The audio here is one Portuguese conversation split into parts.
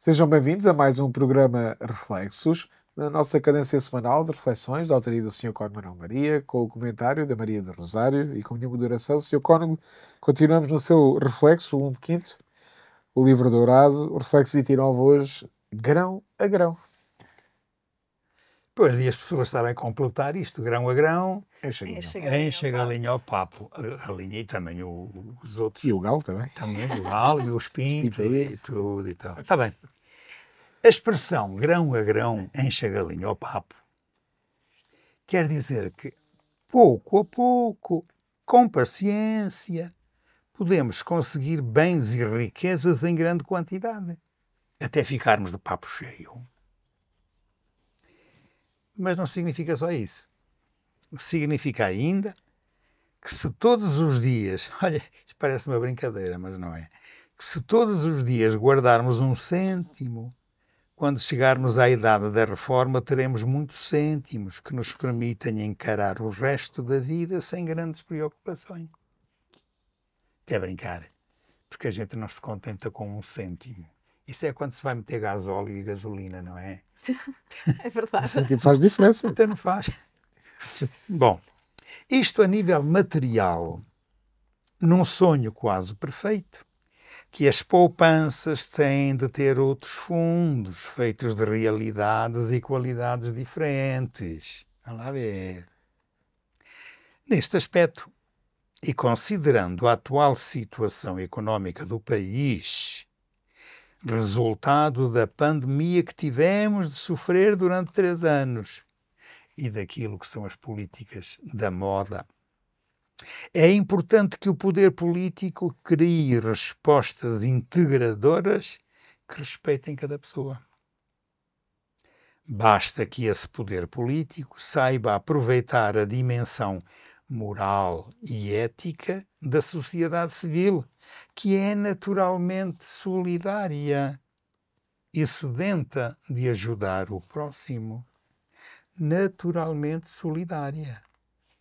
Sejam bem-vindos a mais um programa Reflexos, na nossa cadência semanal de reflexões da autoria do Sr. Cónigo Manuel Maria, com o comentário da Maria do Rosário e com a minha moderação. Sr. Cónigo, continuamos no seu Reflexo, volume 5º, o livro dourado, o Reflexo 29 hoje, grão a grão. Pois, e as pessoas sabem completar isto, grão a grão, Enche a galinha ao papo. A galinha e também os outros. E o galo também. Também o galo e os pintos Espita e tudo e tal. Está bem. A expressão grão a grão, enche a galinha ao papo, quer dizer que, pouco a pouco, com paciência, podemos conseguir bens e riquezas em grande quantidade, até ficarmos de papo cheio. Mas não significa só isso. Significa ainda que se todos os dias, olha, isto parece uma brincadeira, mas não é, que se todos os dias guardarmos um cêntimo, quando chegarmos à idade da reforma, teremos muitos cêntimos que nos permitem encarar o resto da vida sem grandes preocupações. É brincar, porque a gente não se contenta com um cêntimo. Isso é quando se vai meter gasóleo e gasolina, não é? É verdade. O cêntimo faz diferença. Então não faz. Bom, isto a nível material, num sonho quase perfeito, que as poupanças têm de ter outros fundos feitos de realidades e qualidades diferentes. Vamos lá ver. Neste aspecto, e considerando a atual situação económica do país, resultado da pandemia que tivemos de sofrer durante 3 anos e daquilo que são as políticas da moda, é importante que o poder político crie respostas integradoras que respeitem cada pessoa. Basta que esse poder político saiba aproveitar a dimensão moral e ética da sociedade civil, que é naturalmente solidária e sedenta de ajudar o próximo. Naturalmente solidária.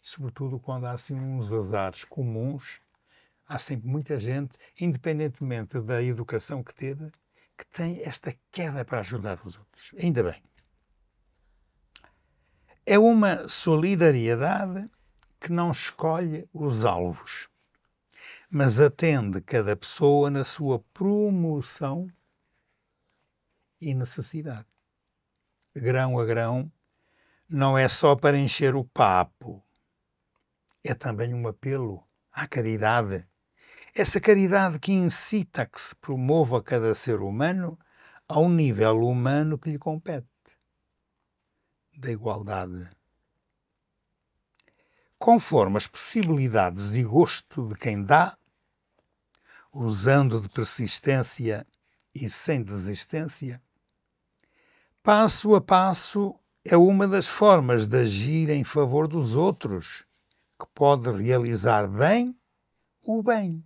Sobretudo quando há assim uns azares comuns, há sempre muita gente, independentemente da educação que teve, que tem esta queda para ajudar os outros. Ainda bem. É uma solidariedade que não escolhe os alvos, mas atende cada pessoa na sua promoção e necessidade. Grão a grão não é só para encher o papo, é também um apelo à caridade. Essa caridade que incita a que se promova cada ser humano ao nível humano que lhe compete, da igualdade. Conforme as possibilidades e gosto de quem dá, usando de persistência e sem desistência, passo a passo é uma das formas de agir em favor dos outros, que pode realizar bem o bem.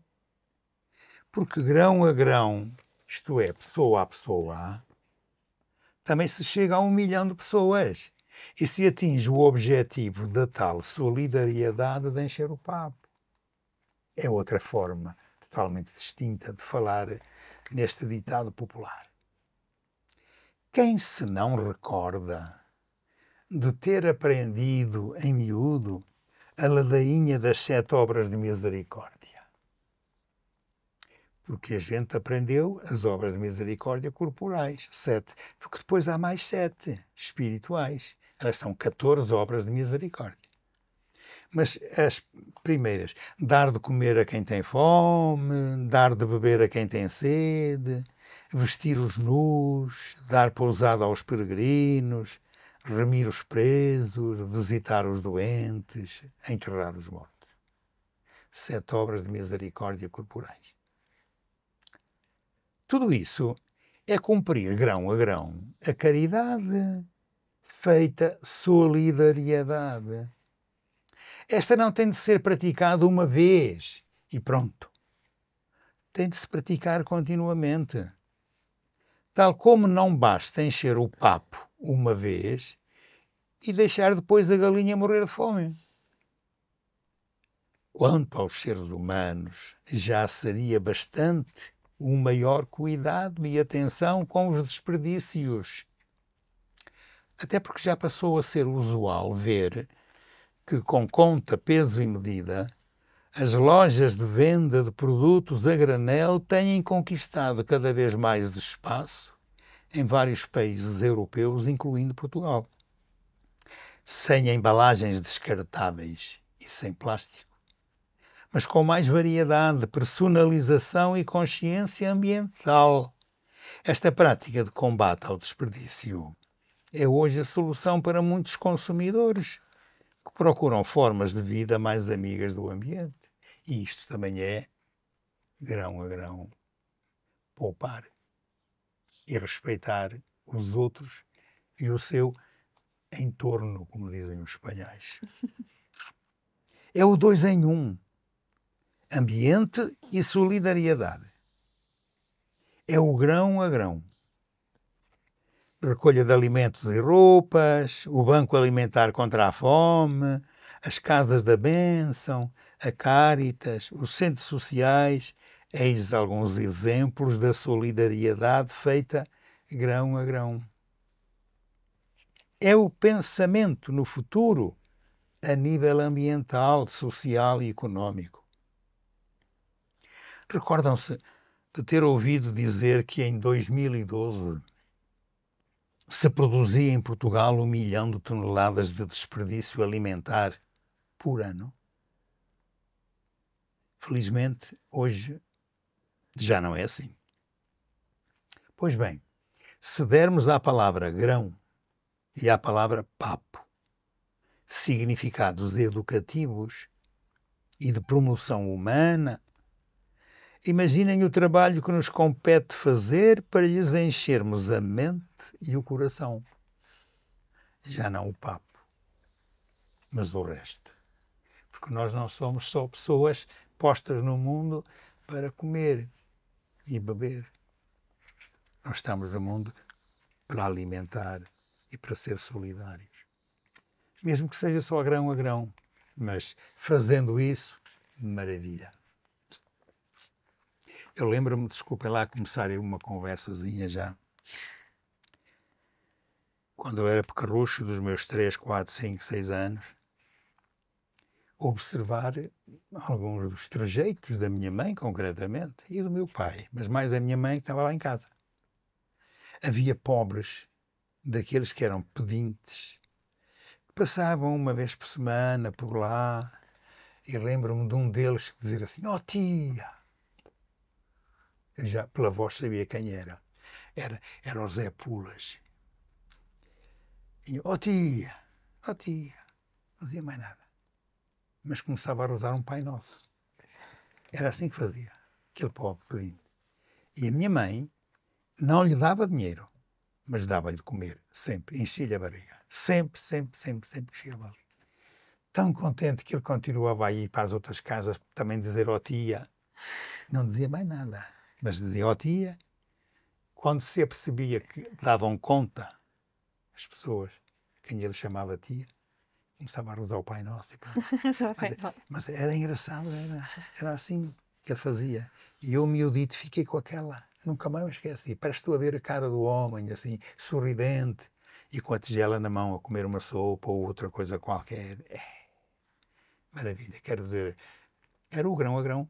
Porque grão a grão, isto é, pessoa a pessoa, também se chega a 1 milhão de pessoas e se atinge o objetivo da tal solidariedade de encher o papo. É outra forma totalmente distinta de falar neste ditado popular. Quem se não recorda de ter aprendido em miúdo a ladainha das 7 obras de misericórdia? Porque a gente aprendeu as obras de misericórdia corporais, 7, porque depois há mais 7 espirituais. Elas são 14 obras de misericórdia. Mas as primeiras, dar de comer a quem tem fome, dar de beber a quem tem sede, vestir os nus, dar pousada aos peregrinos, remir os presos, visitar os doentes, enterrar os mortos. 7 obras de misericórdia corporais. Tudo isso é cumprir grão a grão a caridade, feita solidariedade. Esta não tem de ser praticada uma vez e pronto. Tem de se praticar continuamente. Tal como não basta encher o papo uma vez e deixar depois a galinha morrer de fome. Quanto aos seres humanos, já seria bastante um maior cuidado e atenção com os desperdícios. Até porque já passou a ser usual ver que, com conta, peso e medida, as lojas de venda de produtos a granel têm conquistado cada vez mais espaço em vários países europeus, incluindo Portugal. Sem embalagens descartáveis e sem plástico, mas com mais variedade, personalização e consciência ambiental. Esta prática de combate ao desperdício é hoje a solução para muitos consumidores que procuram formas de vida mais amigas do ambiente. E isto também é, grão a grão, poupar e respeitar os outros e o seu entorno, como dizem os espanhóis. É o 2 em 1. Ambiente e solidariedade. É o grão a grão. Recolha de alimentos e roupas, o banco alimentar contra a fome, as casas da bênção, a Cáritas, os centros sociais, eis alguns exemplos da solidariedade feita grão a grão. É o pensamento no futuro a nível ambiental, social e económico. Recordam-se de ter ouvido dizer que em 2012 se produzia em Portugal 1 milhão de toneladas de desperdício alimentar por ano? Felizmente, hoje já não é assim. Pois bem, se dermos à palavra grão e à palavra papo significados educativos e de promoção humana, imaginem o trabalho que nos compete fazer para lhes enchermos a mente e o coração. Já não o papo, mas o resto. Porque nós não somos só pessoas postas no mundo para comer e beber. Nós estamos no mundo para alimentar e para ser solidários. Mesmo que seja só grão a grão, mas fazendo isso, maravilha. Eu lembro-me, desculpem lá, começar uma conversazinha já. Quando eu era pequerrucho, dos meus 3, 4, 5, 6 anos, observar alguns dos trejeitos da minha mãe, concretamente, e do meu pai, mas mais da minha mãe que estava lá em casa. Havia pobres, daqueles que eram pedintes, que passavam uma vez por semana por lá, e lembro-me de um deles que dizia assim: "Oh tia!" Eu já pela voz sabia quem era. Era o Zé Pulas. E "Oh tia! Oh tia!" Não dizia mais nada. Mas começava a rezar um Pai Nosso. Era assim que fazia, aquele pobre pedinte. E a minha mãe não lhe dava dinheiro, mas dava-lhe de comer, sempre, enchia-lhe a barriga. Sempre, sempre, sempre, sempre que chegava ali. Tão contente que ele continuava a ir para as outras casas também dizer "ó tia". Não dizia mais nada, mas dizia "ó tia". Quando se apercebia que davam conta as pessoas, quem ele chamava tia, começava a rezar o Pai Nosso. Mas era engraçado, era assim que ele fazia. E eu, miudito, fiquei com aquela, nunca mais me esqueci. Parece que estou a ver a cara do homem, assim, sorridente, e com a tigela na mão a comer uma sopa ou outra coisa qualquer. Maravilha, quer dizer, era o grão a grão.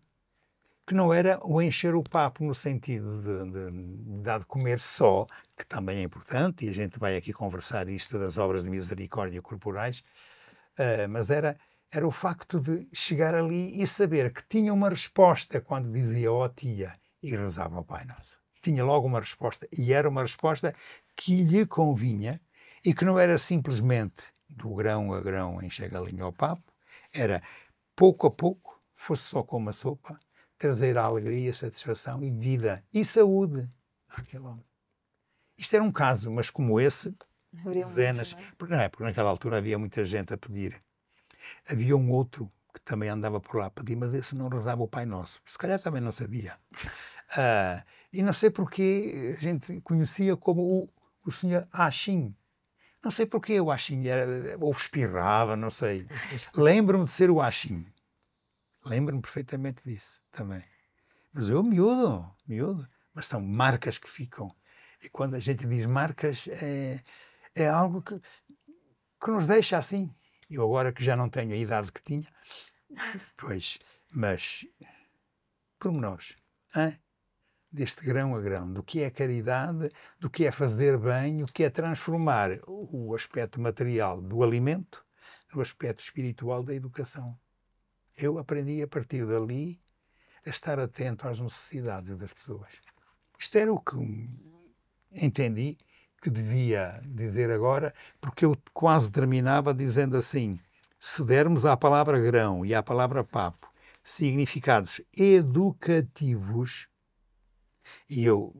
Que não era o encher o papo no sentido de dar de comer só, que também é importante, e a gente vai aqui conversar isto das obras de misericórdia corporais, mas era o facto de chegar ali e saber que tinha uma resposta quando dizia "ó tia" e rezava ao Pai Nosso. Tinha logo uma resposta, e era uma resposta que lhe convinha e que não era simplesmente do grão a grão encher a galinha ao papo, era pouco a pouco, fosse só com uma sopa, trazer alegria, satisfação e vida e saúde àquele homem. Isto era um caso, mas como esse, dezenas, porque naquela altura havia muita gente a pedir. Havia um outro que também andava por lá a pedir, mas esse não rezava o Pai Nosso. Se calhar também não sabia. E não sei porque a gente conhecia como o senhor Achim. Não sei porque o Achim era, ou espirrava, não sei. Lembro-me de ser o Achim. Lembro-me perfeitamente disso também. Mas eu miúdo. Mas são marcas que ficam. E quando a gente diz marcas, é algo que nos deixa assim. Eu agora que já não tenho a idade que tinha, pois, mas pormenores, deste grão a grão, do que é caridade, do que é fazer bem, o que é transformar o aspecto material do alimento no aspecto espiritual da educação. Eu aprendi a partir dali a estar atento às necessidades das pessoas. Isto era o que entendi que devia dizer agora, porque eu quase terminava dizendo assim: se dermos à palavra grão e à palavra papo significados educativos, e eu,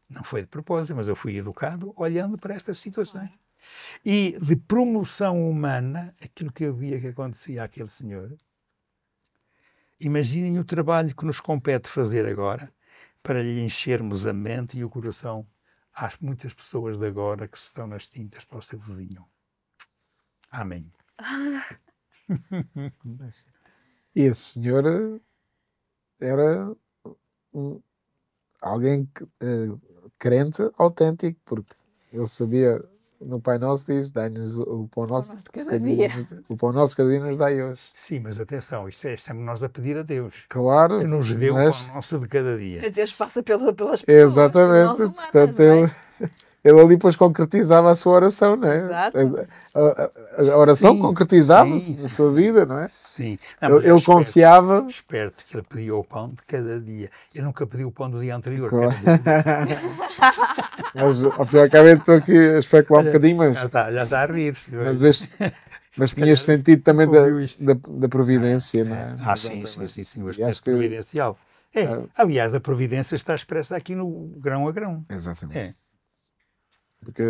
não foi de propósito, mas eu fui educado olhando para estas situações. E de promoção humana, aquilo que eu via que acontecia àquele senhor, imaginem o trabalho que nos compete fazer agora para lhe enchermos a mente e o coração às muitas pessoas de agora que estão nas tintas para o seu vizinho. Amém. E esse senhor era alguém crente autêntico, porque ele sabia, no Pai Nosso diz, dai-nos o pão nosso de cada dia. O pão nosso cada dia nos dai hoje. Sim, mas atenção, isto é sempre nós a pedir a Deus. Claro. Que nos dê o pão nosso de cada dia. Mas Deus passa pelas pessoas. Exatamente. Humanas, portanto, ele ali depois concretizava a sua oração, não é? Exato. A oração concretizava-se na sua vida, não é? Sim. Não, ele confiava. Esperto que ele pediu o pão de cada dia. Ele nunca pediu o pão do dia anterior. Claro. Mas, ao fim e ao cabo, estou aqui a especular um bocadinho, mas... Já está a rir-se. Mas tinhas sentido também da providência, não é? Sim, o aspecto providencial. Aliás, a providência está expressa aqui no grão a grão. Exatamente. Porque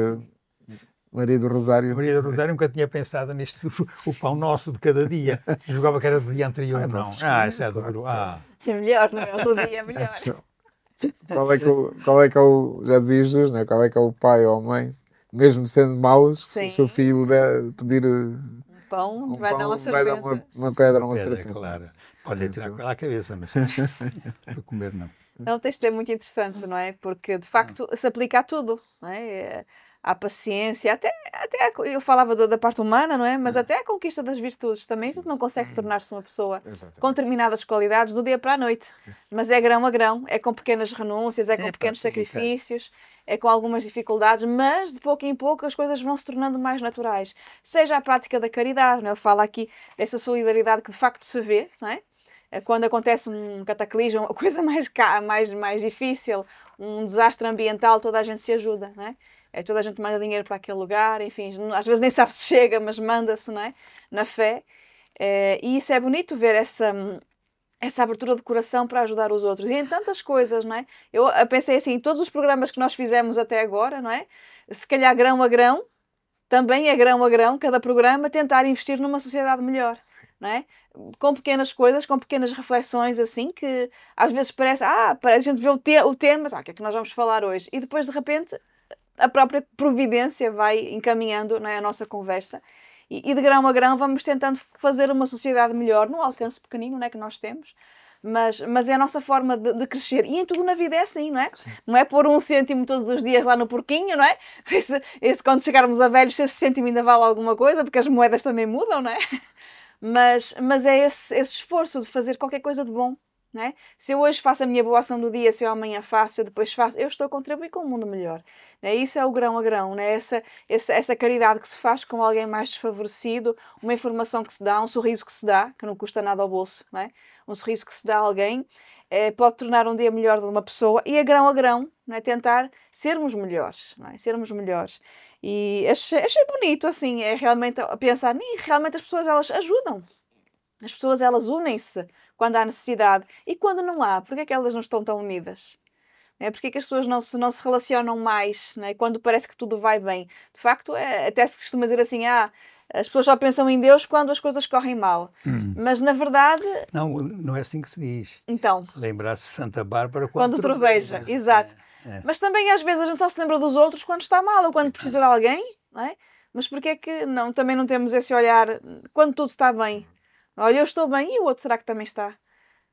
Maria do Rosário nunca tinha pensado nisto, o pão nosso de cada dia. Jogava que era do dia anterior. Não. Isso é duro. É melhor, não é? O dia é melhor. Qual é que é o... Já dizia Jesus, não é? Qual é que é o pai ou a mãe, mesmo sendo maus, se o seu filho pedir pão, vai dar uma pedra a uma serpente. Claro. Pode tirar com ela à cabeça, mas para comer não. O texto é muito interessante, não é? Porque, de facto, se aplica a tudo, não é? À paciência, até eu falava da parte humana, não é? Mas até à conquista das virtudes também. Tu não consegue tornar-se uma pessoa com determinadas qualidades do dia para a noite. Mas é grão a grão, é com pequenas renúncias, é com pequenos sacrifícios, é com algumas dificuldades, mas de pouco em pouco as coisas vão se tornando mais naturais. Seja a prática da caridade, não é? Ele fala aqui dessa solidariedade que de facto se vê, não é? Quando acontece um cataclismo, uma coisa mais difícil, um desastre ambiental, toda a gente se ajuda, não é? Toda a gente manda dinheiro para aquele lugar, enfim, às vezes nem sabe se chega, mas manda-se, não é? Na fé. E isso é bonito ver essa abertura de coração para ajudar os outros. E em tantas coisas, não é? Eu pensei assim, todos os programas que nós fizemos até agora, não é? Se calhar grão a grão, também é grão a grão, cada programa tentar investir numa sociedade melhor. Não é? Com pequenas coisas, com pequenas reflexões assim, que às vezes parece a gente vê o tema, mas o que é que nós vamos falar hoje? E depois de repente a própria providência vai encaminhando, não é, a nossa conversa e de grão a grão vamos tentando fazer uma sociedade melhor, num alcance pequenino, não é, que nós temos, mas é a nossa forma de crescer. E em tudo na vida é assim, não é? Sim. Não é pôr 1 cêntimo todos os dias lá no porquinho, não é? Esse quando chegarmos a velhos, esse cêntimo ainda vale alguma coisa, porque as moedas também mudam, não é? Mas é esse esforço de fazer qualquer coisa de bom, não é? Se eu hoje faço a minha boa ação do dia, se eu amanhã faço, se eu depois faço, eu estou a contribuir com um mundo melhor. Não é? Isso é o grão a grão, não é? Essa caridade que se faz com alguém mais desfavorecido, uma informação que se dá, um sorriso que se dá, que não custa nada ao bolso, não é? Um sorriso que se dá a alguém pode tornar um dia melhor de uma pessoa e a grão, não é? Tentar sermos melhores, não é? Sermos melhores. E achei bonito, assim, realmente a pensar, realmente as pessoas elas ajudam. As pessoas elas unem-se quando há necessidade. E quando não há, porquê é que elas não estão tão unidas? Porquê é que as pessoas não se relacionam mais, não é? Quando parece que tudo vai bem? De facto, até se costuma dizer assim, as pessoas só pensam em Deus quando as coisas correm mal. Mas, na verdade... Não é assim que se diz. Então... Lembrar-se de Santa Bárbara quando troveja. Exato. Mas também, às vezes, a gente só se lembra dos outros quando está mal ou quando precisa de alguém, não é? Mas porquê é que também não temos esse olhar quando tudo está bem? Olha, eu estou bem e o outro será que também está?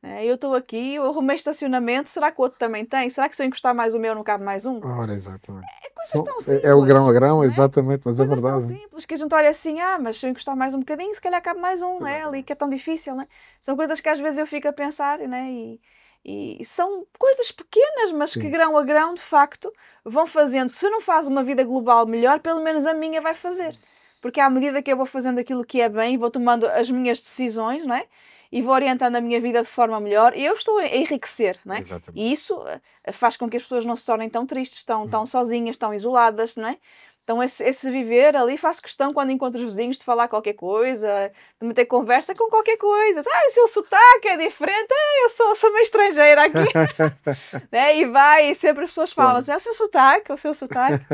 Eu estou aqui, eu arrumei estacionamento, será que o outro também tem? Será que se eu encostar mais o meu não cabe mais um? Ora, exatamente. Coisas tão É o simples, grão a grão, não é? exatamente, mas é Coisas tão verdade. simples que a gente olha assim, mas se eu encostar mais um bocadinho, se calhar cabe mais um, não é? Ali Exatamente. que é tão difícil, não é? São coisas que às vezes eu fico a pensar, né? E são coisas pequenas, mas que Sim, grão a grão, de facto, vão fazendo. Se não faz uma vida global melhor, pelo menos a minha vai fazer. Porque à medida que eu vou fazendo aquilo que é bem, vou tomando as minhas decisões, não é? E vou orientando a minha vida de forma melhor, eu estou a enriquecer, não é? exatamente. E isso faz com que as pessoas não se tornem tão tristes, tão sozinhas, tão isoladas, não é? Então esse viver ali, faço questão quando encontro os vizinhos de falar qualquer coisa, de meter conversa com qualquer coisa. O seu sotaque é diferente, eu sou meio estrangeira aqui. Né? E vai, e sempre as pessoas falam Claro. assim, o seu sotaque.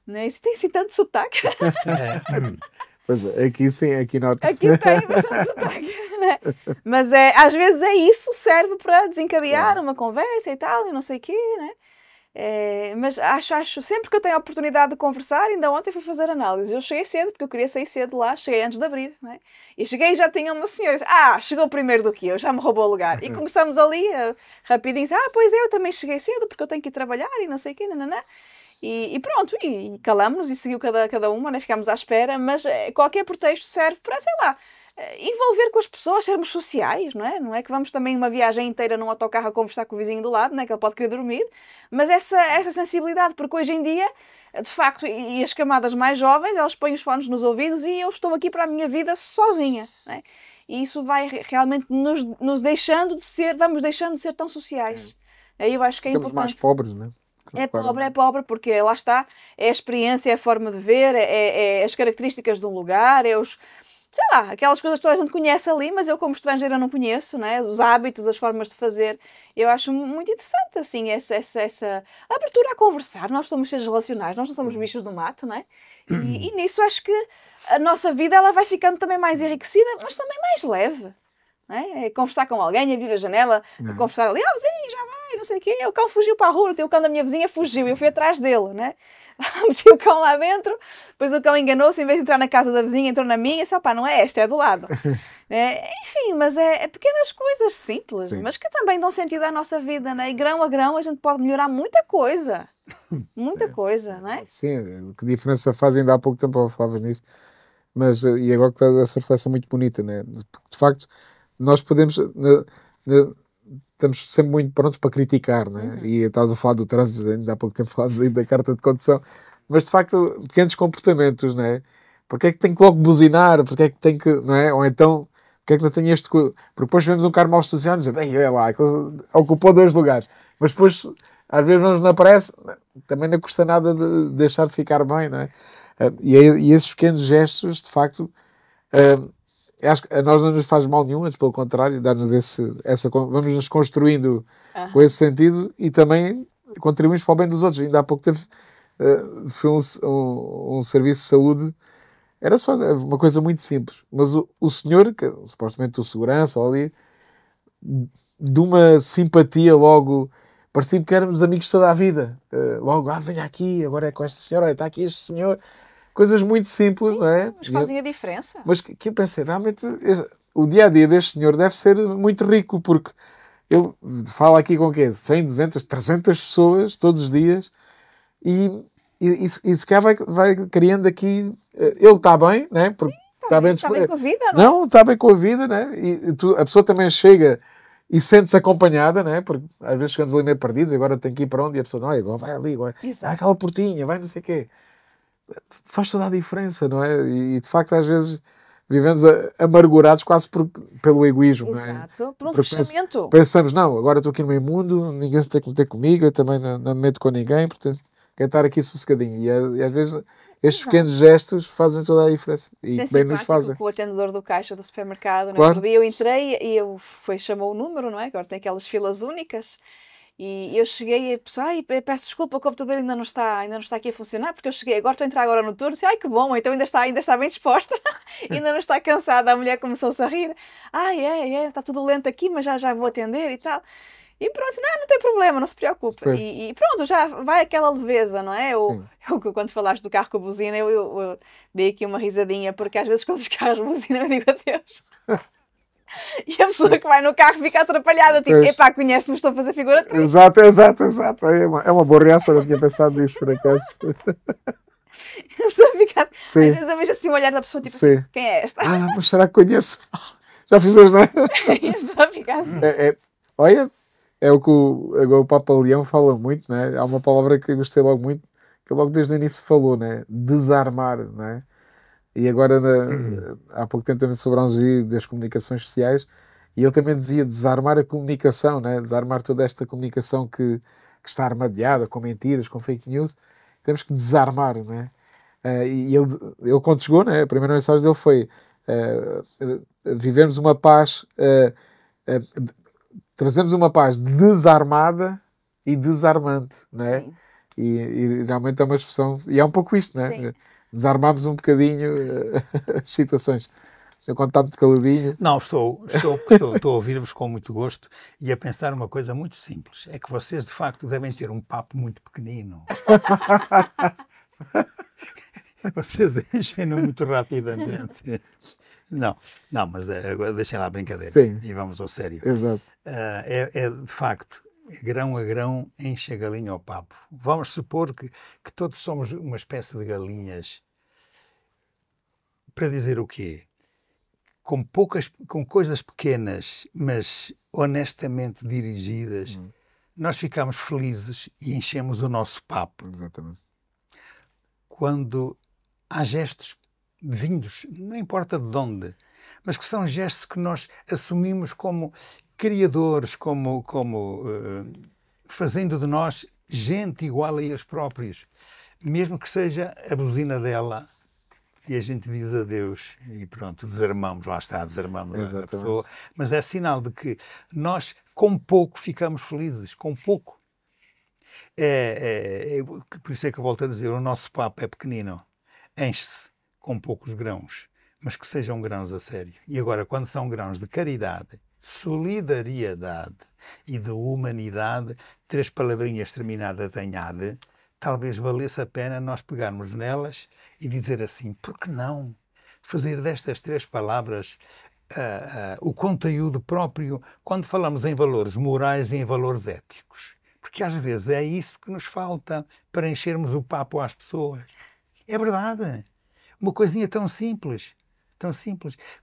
Né? Isso tem assim tanto sotaque. Pois é, aqui sim, aqui nota-se. Aqui tem bastante sotaque, né? Mas às vezes isso serve para desencadear Claro. uma conversa e tal, e não sei o quê, né? Mas acho sempre que eu tenho a oportunidade de conversar, ainda ontem fui fazer análise. Eu cheguei cedo, porque eu queria sair cedo lá, cheguei antes de abrir, não é? E cheguei e já tinha uma senhora, chegou primeiro do que eu, já me roubou o lugar. E começamos ali, rapidinho, pois eu também cheguei cedo, porque eu tenho que ir trabalhar e não sei o quê, nananã. E pronto, e calamos-nos e seguiu cada uma, né? Ficámos à espera, mas qualquer pretexto serve para, sei lá, envolver com as pessoas, sermos sociais, não é? Não é que vamos também uma viagem inteira num autocarro a conversar com o vizinho do lado, né? Que ele pode querer dormir, mas essa sensibilidade, porque hoje em dia, de facto, e as camadas mais jovens, elas põem os fones nos ouvidos e eu estou aqui para a minha vida sozinha, não é? E isso vai realmente nos deixando de ser, vamos deixando de ser tão sociais. Aí eu acho que é Ficamos mais importante. pobres, né? É pobre, porque lá está, é a experiência, é a forma de ver, é as características de um lugar, sei lá, aquelas coisas que toda a gente conhece ali, mas eu como estrangeira não conheço, né? Os hábitos, as formas de fazer. Eu acho muito interessante, assim, essa abertura a conversar. Nós somos seres relacionais, nós não somos bichos do mato, né? E nisso acho que a nossa vida ela vai ficando também mais enriquecida, mas também mais leve. É conversar com alguém, abrir a janela, conversar ali, vizinho, já vai, não sei o quê. O cão fugiu para a rua, o cão da minha vizinha fugiu, eu fui atrás dele, né? Meti o cão lá dentro, depois o cão enganou-se, em vez de entrar na casa da vizinha, entrou na minha, não é esta, é do lado. Enfim, mas é pequenas coisas simples, Sim. mas que também dão sentido à nossa vida, né? E grão a grão a gente pode melhorar muita coisa. Muita coisa, não é? Sim, que diferença faz? Ainda há pouco tempo eu falava nisso, mas e agora que está essa reflexão muito bonita, né? De facto, nós podemos, estamos sempre muito prontos para criticar, né? E estás a falar do trânsito, ainda há pouco tempo falámos aí da carta de condução, mas de facto, pequenos comportamentos, né? Porque é que tem que logo buzinar? Porque é que tem que, não é? Ou então, porque é que não tem este. Porque depois vemos um carro mal estacionado e dizemos, bem, é lá, aquele ocupou 2 lugares, mas depois, às vezes, não nos aparece, também não custa nada de deixar de ficar bem, não é? E esses pequenos gestos, de facto, acho que a nós não nos faz mal nenhum, mas pelo contrário, dá-nos vamos nos construindo com esse sentido e também contribuímos para o bem dos outros. Ainda há pouco tempo foi um serviço de saúde, era só uma coisa muito simples, mas o senhor, que, supostamente o segurança, ou ali, de uma simpatia logo, parecia que éramos amigos toda a vida. Logo, venha aqui, agora é com esta senhora, olha, está aqui este senhor. Coisas muito simples, não é? Mas fazem a diferença. Mas que eu pensei, realmente, o dia-a-dia deste senhor deve ser muito rico, porque ele fala aqui com o quê? 100, 200, 300 pessoas todos os dias e se calhar vai criando aqui... Ele está bem, né? Porque está bem com a vida, não é? Não, está bem com a vida, né? E a pessoa também chega e sente-se acompanhada, né? Porque às vezes chegamos ali meio perdidos, agora tem que ir para onde? E a pessoa, não, agora vai ali, agora vai aquela portinha, vai não sei o quê. Faz toda a diferença, não é? E de facto, às vezes vivemos amargurados quase pelo egoísmo, não é? Exato, por um Porque fechamento. pensamos, não, agora estou aqui no meio mundo, ninguém se tem que meter comigo, eu também não me meto com ninguém, portanto, quero estar aqui sossegadinho. E às vezes estes pequenos gestos fazem toda a diferença. E bem nos fazem. Com o atendedor do caixa do supermercado, Claro. No dia eu entrei e chamou o número, não é? Agora tem aquelas filas únicas. E eu cheguei e a pessoa, peço desculpa, o computador ainda não está aqui a funcionar, porque eu cheguei agora, estou a entrar agora no turno, disse, que bom, então ainda está bem disposta, ainda não está cansada. A mulher começou-se a rir, está tudo lento aqui, mas já vou atender e tal. E pronto, não tem problema, não se preocupe. E pronto, já vai aquela leveza, não é? Eu quando falaste do carro com a buzina, eu dei aqui uma risadinha, porque às vezes quando os carros buzinam eu digo adeus. E a pessoa que vai no carro fica atrapalhada, tipo, Pois. epá, conhece-me, estou a fazer figura de triste. Exato, exato, exato. É uma boa reação, eu não tinha pensado nisso, por acaso. A pessoa fica, às Sim, vezes eu vejo assim o olhar da pessoa, tipo assim, sim. quem é esta? Mas será que conheço? Já fizeste, não é? E a pessoa fica assim. Olha, é o que agora o Papa Leão fala muito, né? Há uma palavra que eu gostei logo muito, que logo desde o início falou, né? Desarmar, né? E agora, há pouco tempo também sobre a das comunicações sociais, e ele também dizia desarmar a comunicação, né? Desarmar toda esta comunicação que está armadeada com mentiras, com fake news. Temos que desarmar, né? E ele quando chegou, né? A primeira mensagem dele foi vivemos uma paz, trazemos uma paz desarmada e desarmante, né? Sim. E realmente é uma expressão, e é um pouco isto, né? Sim. Desarmamos um bocadinho as situações. O senhor quando está muito caladinho. Não, estou a ouvir-vos com muito gosto e a pensar uma coisa muito simples. É que vocês, de facto, devem ter um papo muito pequenino. Vocês enchem-no muito rapidamente. Não, mas agora deixem lá a brincadeira. Sim. E vamos ao sério. Exato. De facto, grão a grão enche a galinha ao papo. Vamos supor que todos somos uma espécie de galinhas. Para dizer o quê? Com coisas pequenas, mas honestamente dirigidas, nós ficamos felizes e enchemos o nosso papo. Exatamente. Quando há gestos vindos, não importa de onde, mas que são gestos que nós assumimos como criadores, como fazendo de nós gente igual a eles próprios, mesmo que seja a buzina dela. E a gente diz adeus e pronto, desarmamos a pessoa. Mas é sinal de que nós, com pouco, ficamos felizes, com pouco. Por isso é que eu volto a dizer, o nosso papo é pequenino, enche-se com poucos grãos, mas que sejam grãos a sério. E agora, quando são grãos de caridade, de solidariedade e de humanidade, 3 palavrinhas terminadas em ade, talvez valesse a pena nós pegarmos nelas e dizer assim, por que não fazer destas 3 palavras o conteúdo próprio quando falamos em valores morais e em valores éticos? Porque às vezes é isso que nos falta para enchermos o papo às pessoas. É verdade. Uma coisinha tão simples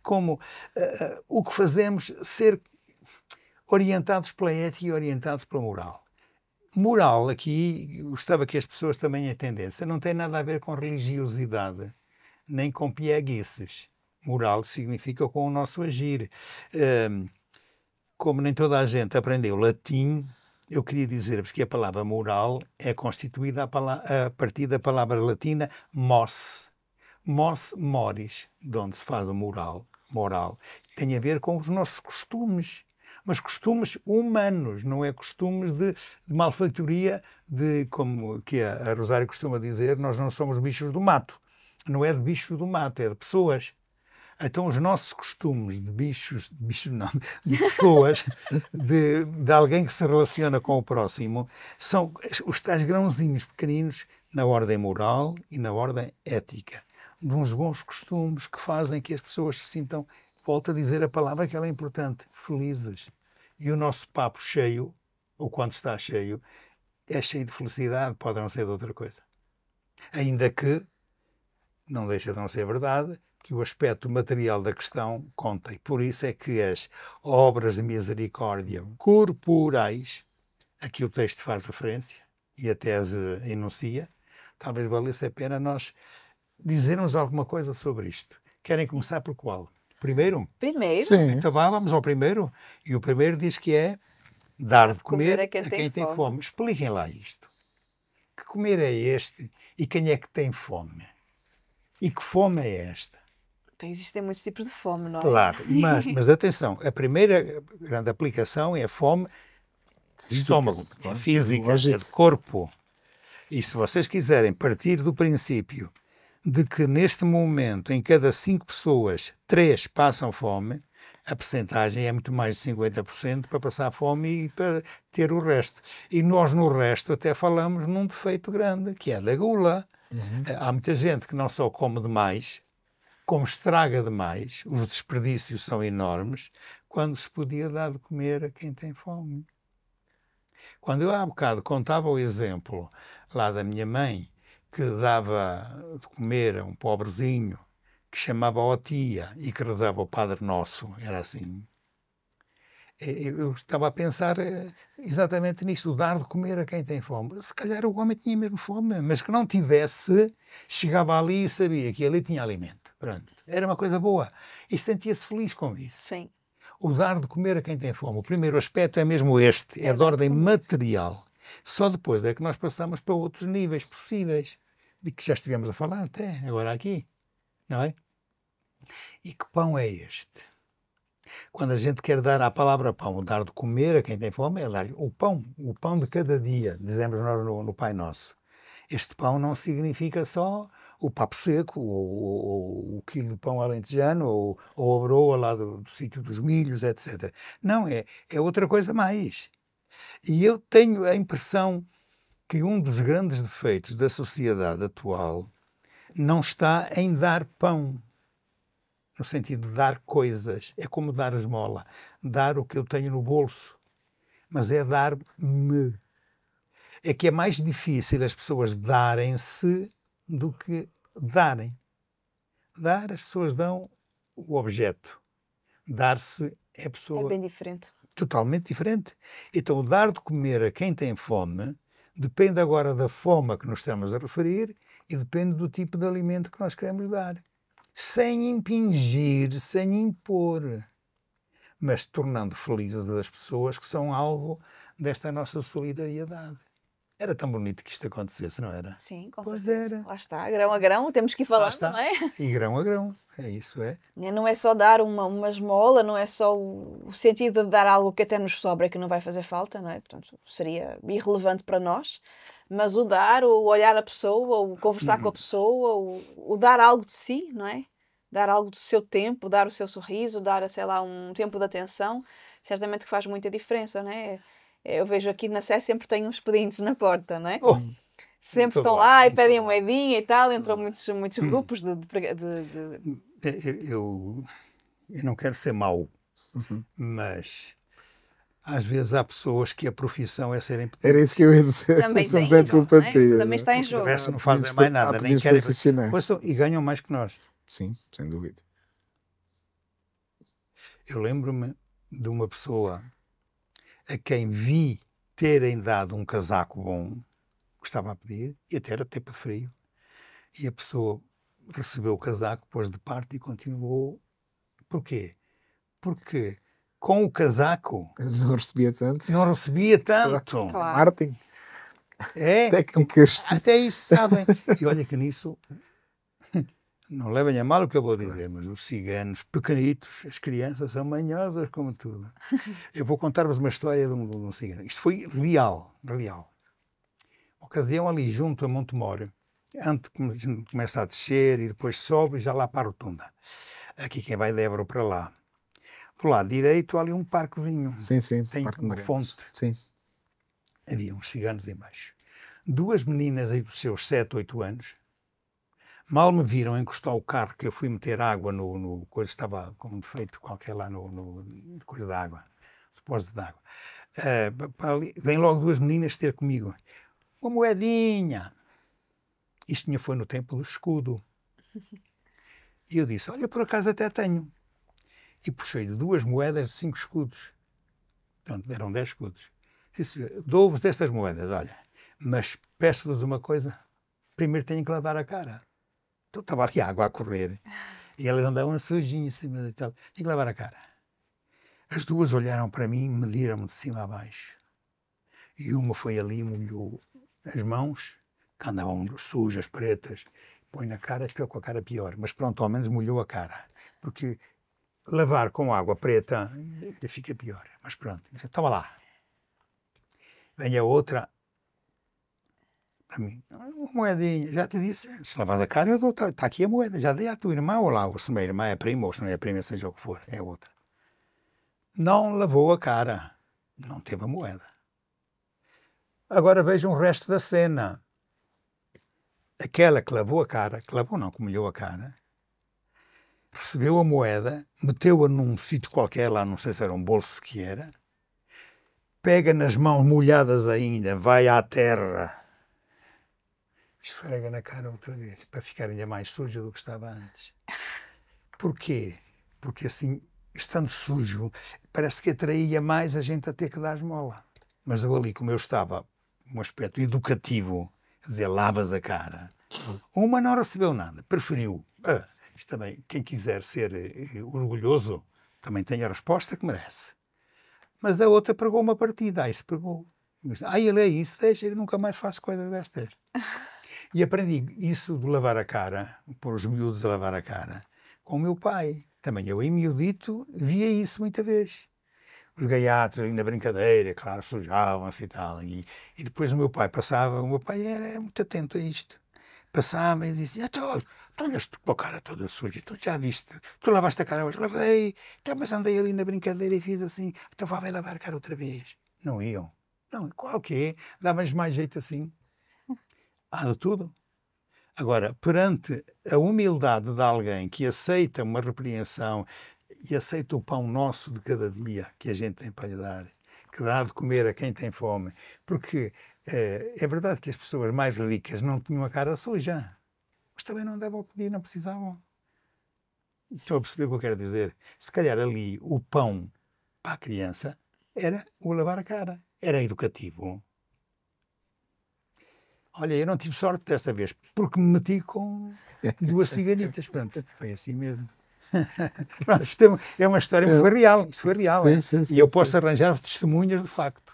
como o que fazemos ser orientados pela ética e orientados pela moral. Moral, aqui, gostava que as pessoas também entendessem, não tem nada a ver com religiosidade, nem com pieguices. Moral significa com o nosso agir. Como nem toda a gente aprendeu latim, eu queria dizer-vos que a palavra moral é constituída a partir da palavra latina mos. Mos moris, de onde se faz o moral, tem a ver com os nossos costumes. Mas costumes humanos, não é costumes de malfeitoria, como que a Rosário costuma dizer, nós não somos bichos do mato. Não é de bichos do mato, é de pessoas. Então os nossos costumes de de pessoas, de alguém que se relaciona com o próximo, são os tais grãozinhos pequeninos na ordem moral e na ordem ética. De uns bons costumes que fazem que as pessoas se sintam, volto a dizer a palavra que ela é importante, felizes. E o nosso papo cheio, ou quando está cheio, é cheio de felicidade, pode não ser de outra coisa. Ainda que não deixa de não ser verdade que o aspecto material da questão conta. E por isso é que as obras de misericórdia corporais, a que o texto faz referência e a tese enuncia, talvez valesse a pena nós dizermos alguma coisa sobre isto. Querem começar por qual? Primeiro? Primeiro. Sim. Então vamos ao primeiro. E o primeiro diz que é dar de comer a quem tem fome. Expliquem lá isto. Que comer é este e quem é que tem fome? E que fome é esta? Então existem muitos tipos de fome, não é? Claro, mas atenção, a primeira grande aplicação é a fome de estômago, é física, é de corpo. E se vocês quiserem partir do princípio de que neste momento, em cada 5 pessoas, 3 passam fome, a percentagem é muito mais de 50% para passar fome e para ter o resto. E nós no resto até falamos num defeito grande, que é da gula. Há muita gente que não só come demais, como estraga demais, os desperdícios são enormes, quando se podia dar de comer a quem tem fome. Quando eu há bocado contava o exemplo lá da minha mãe, que dava de comer a um pobrezinho, que chamava ó tia e que rezava o Padre Nosso, era assim. Eu estava a pensar exatamente nisto, o dar de comer a quem tem fome. Se calhar o homem tinha mesmo fome, mas que não tivesse, chegava ali e sabia que ali tinha alimento. Pronto. Era uma coisa boa. E sentia-se feliz com isso. Sim. O dar de comer a quem tem fome. O primeiro aspecto é mesmo este, é de ordem material. Só depois é que nós passamos para outros níveis possíveis, de que já estivemos a falar até agora aqui, não é? E que pão é este? Quando a gente quer dar à palavra pão, o dar de comer a quem tem fome, é dar o pão de cada dia, dizemos nós no Pai Nosso. Este pão não significa só o papo seco, ou o quilo de pão alentejano, ou a broa lá do sítio dos milhos, etc. Não, é outra coisa mais. E eu tenho a impressão que um dos grandes defeitos da sociedade atual não está em dar pão, no sentido de dar coisas. É como dar esmola, dar o que eu tenho no bolso, mas é dar-me. É que é mais difícil as pessoas darem-se do que darem. Dar, as pessoas dão o objeto. Dar-se é a É pessoa bem diferente. totalmente diferente. Então, o dar de comer a quem tem fome depende agora da fome a que nos estamos a referir e depende do tipo de alimento que nós queremos dar. Sem impingir, sem impor, mas tornando felizes as pessoas que são alvo desta nossa solidariedade. Era tão bonito que isto acontecesse, não era? Sim, com Pois certeza. era. Lá está, grão a grão, temos que ir Lá falando, está. não é? E grão a grão. É isso, é. Não é só dar uma esmola, não é só o sentido de dar algo que até nos sobra e que não vai fazer falta, não é? Portanto, seria irrelevante para nós. Mas o dar, o olhar a pessoa, o conversar com a pessoa, o dar algo de si, não é? Dar algo do seu tempo, dar o seu sorriso, dar, sei lá, um tempo de atenção, certamente que faz muita diferença, não é? Eu vejo aqui na Sé sempre tem uns pedintes na porta, não é? Oh, Sempre todo estão lado, lá e em pedem todo uma lado. moedinha e tal, entram muitos grupos de Eu não quero ser mau, mas às vezes há pessoas que a profissão é serem pedidos. Era isso que eu ia dizer. Também Estamos tem a isso, não é? telepatia. Também está em Porque de jogo. resto não Há fazem pedidos mais há nada, nem pedidos querem. profissionais. Ouçam, e ganham mais que nós. Sim, sem dúvida. Eu lembro-me de uma pessoa a quem vi terem dado um casaco bom, que estava a pedir, e até era tempo de frio. E a pessoa recebeu o casaco, pôs de parte e continuou. Porquê? Porque com o casaco Não recebia tanto. não recebia tanto. Claro. Marketing, É, técnicas. até isso sabem. E olha que nisso, não levem a mal o que eu vou dizer, mas os ciganos pequenitos, as crianças são manhosas como tudo. Eu vou contar-vos uma história de um cigano. Isto foi real. Ocasião ali junto a Montemor, antes que a gente começa a descer e depois sobe já lá para a rotunda. Aqui quem vai de Évora para lá. Do lado direito há ali um parquezinho. Sim, sim. Tem Parque uma Moreirense. fonte. Sim. Havia uns ciganos embaixo. Duas meninas aí dos seus 7, 8 anos, mal me viram encostar o carro que eu fui meter água no coisa, estava com um defeito qualquer lá no coisa da água, depósito de água. Para ali, vêm logo duas meninas ter comigo. Uma moedinha. Isto foi no tempo do escudo. E eu disse, olha, por acaso até tenho. E puxei-lhe 2 moedas de 5 escudos. Portanto, deram 10 escudos. Disse, dou-vos estas moedas, olha, mas peço-vos uma coisa, primeiro tenho que lavar a cara. Então estava ali a água a correr, e elas andavam sujinhas, assim, e tal. Tinha que lavar a cara. As duas olharam para mim, mediram-me de cima a baixo. E uma foi ali, molhou as mãos, que andavam sujas, pretas, põe na cara, ficou com a cara pior. Mas pronto, ao menos molhou a cara. Porque lavar com água preta fica pior. Mas pronto, estava lá. Vem a outra, para mim, uma moedinha, já te disse, se lavas a cara eu dou, está aqui a moeda, já dei à tua irmã ou lá, ou se a minha irmã é prima, ou se não é prima, seja o que for, é outra. Não lavou a cara, não teve a moeda. Agora vejam o resto da cena. Aquela que lavou a cara, que lavou não, que molhou a cara, recebeu a moeda, meteu-a num sítio qualquer, lá não sei se era um bolso que era, pega nas mãos molhadas ainda, vai à terra, esfrega na cara outra vez, para ficar ainda mais suja do que estava antes. Porquê? Porque assim, estando sujo, parece que atraía mais a gente a ter que dar esmola. Mas eu ali, como eu estava, um aspecto educativo, quer dizer, lavas a cara, uma não recebeu nada, preferiu. Isto também, quem quiser ser orgulhoso, também tem a resposta que merece. Mas a outra pregou uma partida, isso pregou. Ele é isso, deixa, eu nunca mais faço coisas destas. E aprendi isso de lavar a cara, pôr os miúdos a lavar a cara, com o meu pai. Também eu, em miudito, via isso muita vez. Os gaiatos ali na brincadeira, claro, sujavam-se e tal. E depois o meu pai passava, o meu pai era muito atento a isto. Passava e dizia, tu olhas-te com a cara toda suja, tu já viste, tu lavaste a cara hoje, lavei, então, mas andei ali na brincadeira e fiz assim, então vai lavar a cara outra vez. Não iam. Não, qual que é? Dá-me mais jeito assim. Há de tudo. Agora, perante a humildade de alguém que aceita uma repreensão e aceita o pão nosso de cada dia que a gente tem para lhe dar, que dá de comer a quem tem fome, porque é verdade que as pessoas mais ricas não tinham a cara suja, mas também não davam pedir, não precisavam. Estão a perceber o que eu quero dizer? Se calhar ali o pão para a criança era o lavar a cara, era educativo. Olha, eu não tive sorte desta vez, porque me meti com 2 ciganitas. Pronto, foi assim mesmo. Pronto, isto é uma história que foi real. Isso foi real. Sim, e eu posso arranjar testemunhas de facto.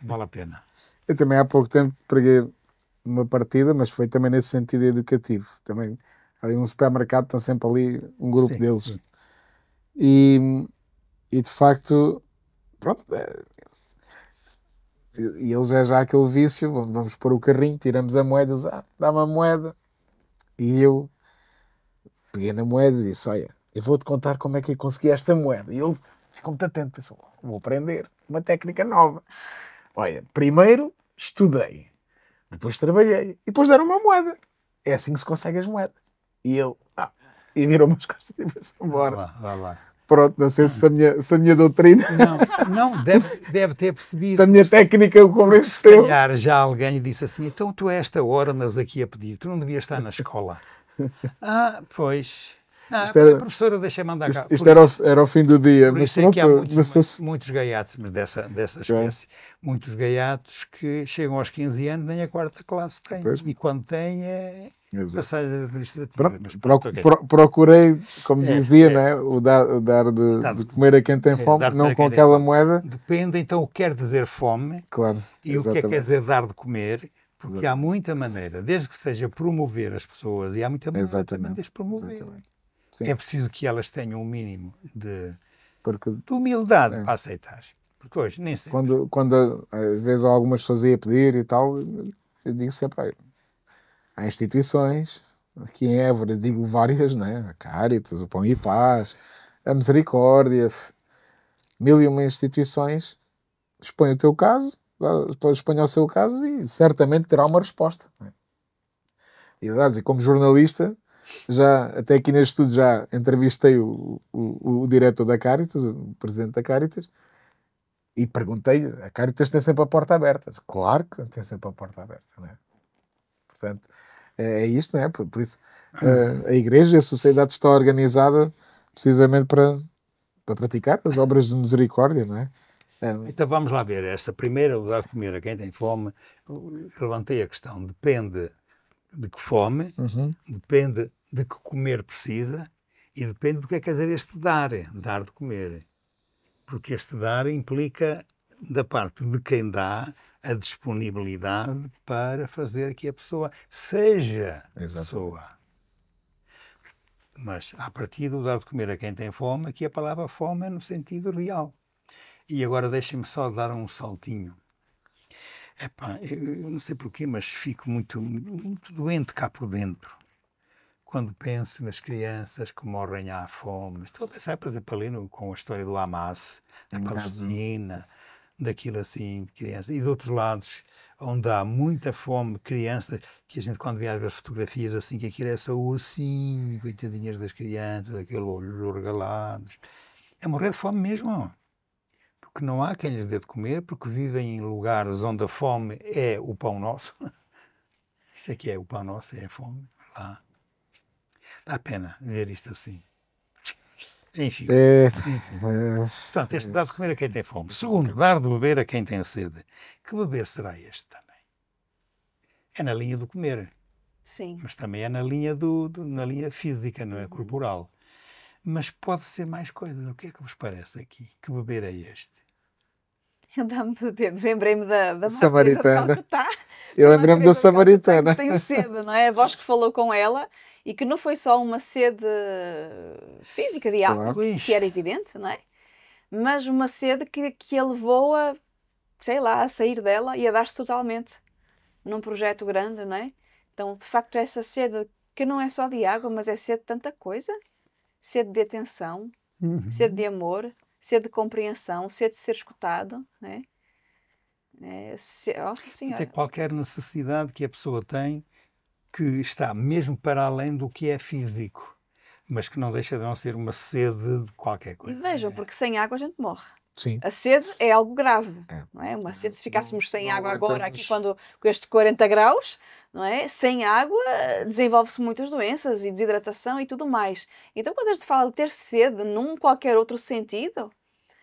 Vale a pena. Eu também há pouco tempo preguei uma partida, mas foi também nesse sentido educativo. Também ali num supermercado está sempre ali um grupo deles. Sim. E de facto, pronto, e eles é já aquele vício, vamos pôr o carrinho, tiramos a moeda, eles, dá-me a moeda. E eu peguei na moeda e disse, olha, eu vou-te contar como é que eu consegui esta moeda. E ele ficou muito atento, pensou, vou aprender uma técnica nova. Olha, primeiro estudei, depois trabalhei, e depois deram uma moeda. É assim que se consegue as moedas. E eu, e virou-me as costas e foi-se embora. Vá lá. Pronto, não sei se a minha doutrina, Não, deve ter percebido. se a minha técnica o Se convenceu. calhar já alguém lhe disse assim, então tu a esta hora andas aqui a pedir, tu não devias estar na escola. Pois. Não, Isto era- a professora deixa-me andar cá. Isto Por era o fim do dia. Por Mas isso é que há pronto, não sei se- muitos gaiatos, mas dessa espécie, muitos gaiatos que chegam aos 15 anos nem a 4ª classe têm. Pois. E quando têm é Exato. passagem administrativa. Pronto, Mas pronto, ok. procurei, como dizia, é. né, o dar de comer a quem tem fome, dar de não comer a com quem tem aquela fome. moeda. Depende então o que quer dizer fome Claro, e o que é que quer exatamente. dizer dar de comer, porque há muita maneira, desde que seja promover as pessoas, e há muita maneira também Exatamente. de as promover. Exatamente. Sim. É preciso que elas tenham um mínimo de Porque humildade para aceitar. Porque hoje nem sempre. quando às vezes algumas pessoas iam pedir e tal, eu digo sempre, há instituições, aqui em Évora digo várias, né? A Cáritas, o Pão e Paz, a Misericórdia, 1001 instituições, expõe o teu caso, exponha o seu caso e certamente terá uma resposta. Né? E como jornalista, até aqui neste estudo já entrevistei o diretor da Cáritas, o presidente da Cáritas, e perguntei, a Cáritas tem sempre a porta aberta. Claro que tem sempre a porta aberta, não é? Portanto, é isto, não é? Por isso, a Igreja e a sociedade está organizada precisamente para praticar as obras de misericórdia, não é? Então vamos lá ver. Esta primeira, o dar de comer a quem tem fome, eu levantei a questão. Depende de que fome, depende de que comer precisa e depende do que é que quer dizer este dar de comer. Porque este dar implica, da parte de quem dá, a disponibilidade para fazer que a pessoa seja pessoa. Mas, a partir do dar de comer a quem tem fome, aqui a palavra fome é no sentido real. E agora deixem-me só dar um saltinho. Eu não sei porquê, mas fico muito doente cá por dentro. Quando penso nas crianças que morrem à fome. Estou a pensar, por exemplo, ali com a história do Hamas, da Palestina, daquilo assim de criança. E de outros lados, onde há muita fome, crianças, que a gente quando vê as fotografias assim, que aquilo é só o ursinho, coitadinhas das crianças, aqueles olhos regalados. É morrer de fome mesmo. Porque não há quem lhes dê de comer, porque vivem em lugares onde a fome é o pão nosso. Isso é que é o pão nosso, é a fome. Lá. Dá pena ver isto assim. Enfim. É, Portanto, este dá de comer a quem tem fome. Segundo, dar de beber a quem tem sede. Que beber será este também? É na linha do comer, Sim. mas também é na linha, na linha física, não é? Corporal. Mas pode ser mais coisas. O que é que vos parece aqui? Que beber é este? Eu lembrei-me da Madre Teresa de Samaritana. Calcutá. Eu Da lembrei-me Madre da Teresa de Calcutá, Samaritana. que tenho sede, não é? A voz que falou com ela e que não foi só uma sede física de água, Claro. que era evidente, não é? Mas uma sede que a levou a, sei lá, a sair dela e a dar-se totalmente num projeto grande, não é? Então, de facto, essa sede que não é só de água, mas é sede de tanta coisa. Sede de atenção, sede de amor, sede de compreensão, sede de ser escutado, não é? Nossa Até Senhora. qualquer necessidade que a pessoa tem que está mesmo para além do que é físico, mas que não deixa de não ser uma sede de qualquer E coisa. vejam, porque sem água a gente morre. Sim. A sede é algo grave, É. não é? Uma sede, se ficássemos sem não água agora, aqui aguentamos. com este 40 graus, não é? Sem água desenvolve-se muitas doenças e desidratação e tudo mais. Então, quando a gente fala de ter sede num qualquer outro sentido,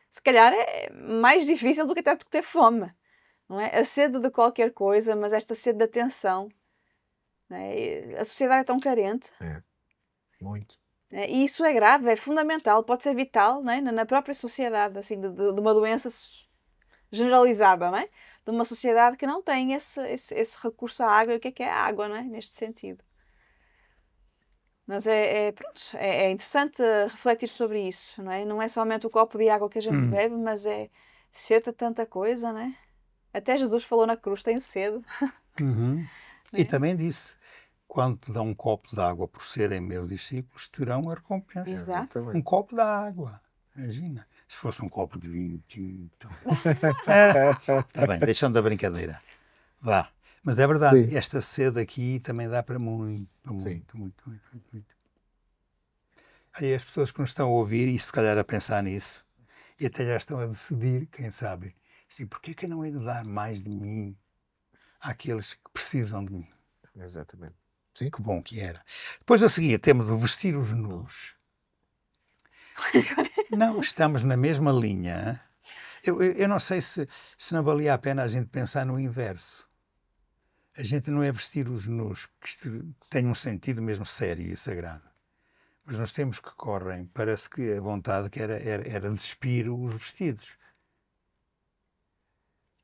se calhar é mais difícil do que até ter fome, não é? A sede de qualquer coisa, mas esta sede de atenção, não é? A sociedade é tão carente. É. Muito. E isso é grave, é fundamental, pode ser vital, não é? Na própria sociedade, assim, de uma doença generalizada, não é? De uma sociedade que não tem esse recurso à água. E o que é a água, não é? Neste sentido. Mas pronto, é interessante refletir sobre isso, não é? Não é somente o copo de água que a gente bebe, mas é sede de tanta coisa, não é? Até Jesus falou na cruz, tenho sede. E também disse, quando te dão um copo de água por serem meus discípulos, terão a recompensa. Exato. Um copo de água, imagina. Se fosse um copo de vinho tinto. Está bem, deixando da brincadeira. Vá. Mas é verdade, Sim. esta sede aqui também dá para muito, Sim. muito. Aí as pessoas que nos estão a ouvir e se calhar a pensar nisso, e até já estão a decidir, quem sabe, assim, porquê que eu não hei de dar mais de mim àqueles que precisam de mim? Exatamente. Sim. Que bom que era. Depois a seguir temos o vestir os nus. Não, estamos na mesma linha. Eu não sei se não valia a pena a gente pensar no inverso. A gente não é vestir os nus, porque isto tem um sentido mesmo sério e sagrado. Mas nos tempos que correm, parece que a vontade que era despir os vestidos.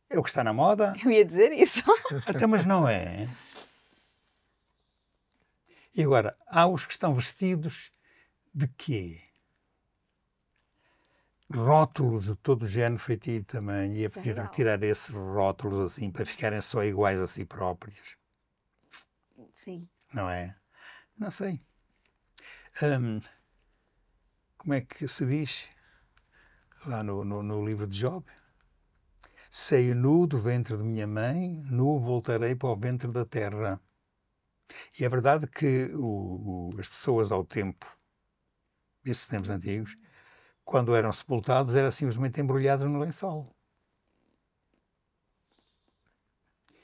É o que está na moda. Eu ia dizer isso. Até, mas não é. E agora, há os que estão vestidos de quê? Rótulos de todo o género, feitio e tamanho. E é preciso retirar esses rótulos assim para ficarem só iguais a si próprios. Sim. Não é? Não sei. Como é que se diz lá no livro de Job? Saí nu do ventre de minha mãe, nu voltarei para o ventre da terra. E é verdade que as pessoas ao tempo, esses tempos antigos, quando eram sepultados, eram simplesmente embrulhados no lençol.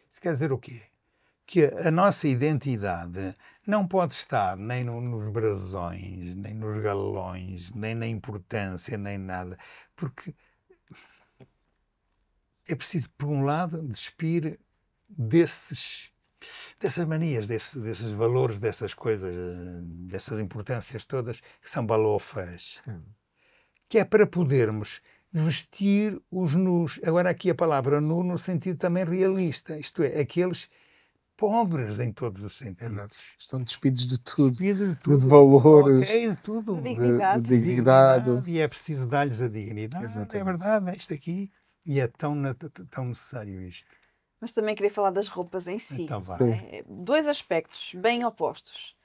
Isso quer dizer o quê? Que a nossa identidade não pode estar nem nos brasões, nem nos galões, nem na importância, nem nada. Porque é preciso, por um lado, despir dessas manias, desses valores, dessas coisas, dessas importâncias todas, que são balofas. Que é para podermos vestir os nus. Agora aqui a palavra nu no sentido também realista, isto é, aqueles pobres em todos os sentidos. Exato. Estão despidos de tudo. Despidos de tudo. De valores. Ok, de tudo. De dignidade. De dignidade. E é preciso dar-lhes a dignidade. Exatamente. É verdade, é isto aqui. E é tão necessário isto. Mas também queria falar das roupas em si. Então vá. não é? Dois aspectos bem opostos.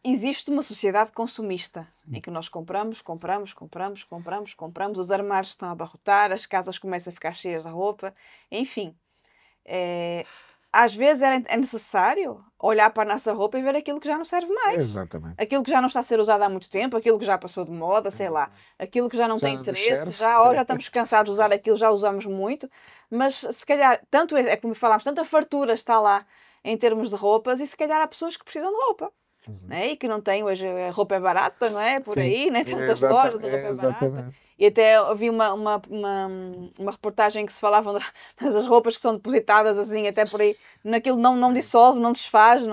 existe uma sociedade consumista em que nós compramos, os armários estão a abarrotar, as casas começam a ficar cheias de roupa, enfim. Às vezes é necessário olhar para a nossa roupa e ver aquilo que já não serve mais. Exatamente. Aquilo que já não está a ser usado há muito tempo, aquilo que já passou de moda, sei lá. Aquilo que já não tem não interesse, serve. já estamos cansados de usar aquilo, já usamos muito. Mas se calhar, tanto é como falámos, tanta fartura está lá em termos de roupas e se calhar há pessoas que precisam de roupa. Né? E que não têm, hoje a roupa é barata, não é? Por aí, né? Tantas lojas, a roupa é barata. E até ouvi uma reportagem que se falava das roupas que são depositadas assim, até por aí, naquilo não dissolve, não desfaz,